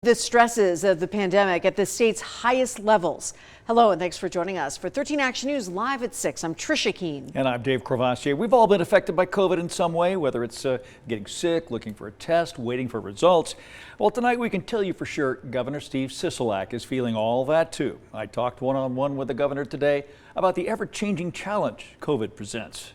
The stresses of the pandemic at the state's highest levels. Hello and thanks for joining us for 13 Action News live at 6. I'm Trisha Keene. And I'm Dave Crevassier. We've all been affected by COVID in some way, whether it's getting sick, looking for a test, waiting for results. Well, tonight we can tell you for sure Governor Steve Sisolak is feeling all that too. I talked one-on-one with the governor today about the ever-changing challenge COVID presents.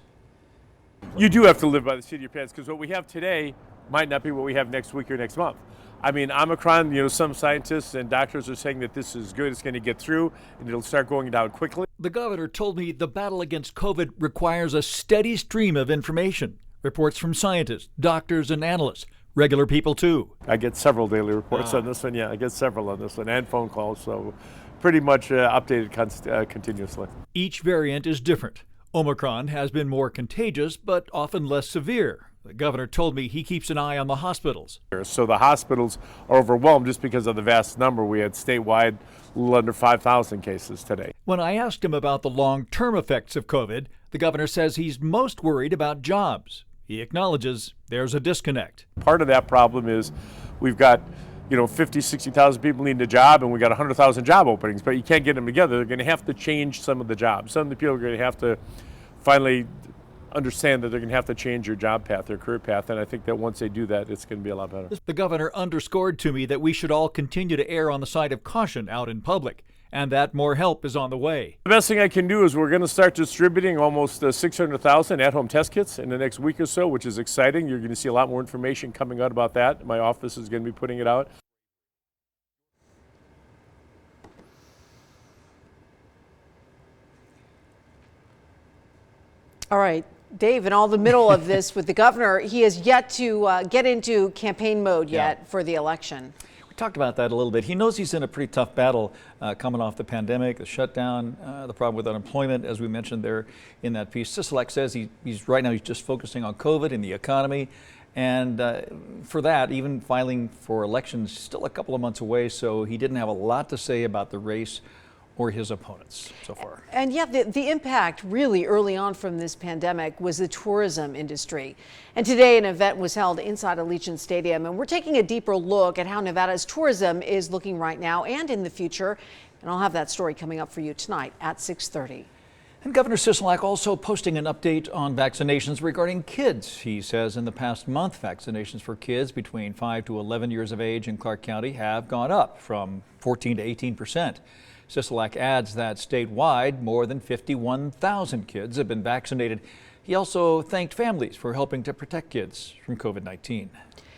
You do have to live by the seat of your pants, because what we have today might not be what we have next week or next month. I mean, Omicron, some scientists and doctors are saying that this is good, it's going to get through, and it'll start going down quickly. The governor told me the battle against COVID requires a steady stream of information. Reports from scientists, doctors, and analysts. Regular people, too. I get several daily reports on this one. Yeah, I get several on this one, and phone calls, so pretty much updated continuously. Each variant is different. Omicron has been more contagious, but often less severe. The governor told me he keeps an eye on the hospitals. So the hospitals are overwhelmed just because of the vast number. We had statewide a little under 5,000 cases today. When I asked him about the long-term effects of COVID, the governor says he's most worried about jobs. He acknowledges there's a disconnect. Part of that problem is we've got 50, 60,000 people needing a job, and we got 100,000 job openings, but you can't get them together. They're going to have to change some of the jobs. Some of the people are going to have to finally understand that they're going to have to change their job path, their career path, and I think that once they do that, it's going to be a lot better. The governor underscored to me that we should all continue to err on the side of caution out in public, and that more help is on the way. The best thing I can do is we're going to start distributing almost 600,000 at-home test kits in the next week or so, which is exciting. You're going to see a lot more information coming out about that. My office is going to be putting it out. All right, Dave, in all the middle of this with the governor, he has yet to get into campaign mode yet for the election. We talked about that a little bit. He knows he's in a pretty tough battle coming off the pandemic, the shutdown, the problem with unemployment, as we mentioned there in that piece. Sisolak says he's right now he's just focusing on COVID and the economy. And for that, even filing for elections still a couple of months away, so he didn't have a lot to say about the race or his opponents so far. And yet the impact really early on from this pandemic was the tourism industry. And today an event was held inside Allegiant Stadium, and we're taking a deeper look at how Nevada's tourism is looking right now and in the future. And I'll have that story coming up for you tonight at 6:30. And Governor Sisolak also posting an update on vaccinations regarding kids. He says in the past month, vaccinations for kids between 5 to 11 years of age in Clark County have gone up from 14 to 18%. Sisolak adds that statewide, more than 51,000 kids have been vaccinated. He also thanked families for helping to protect kids from COVID-19.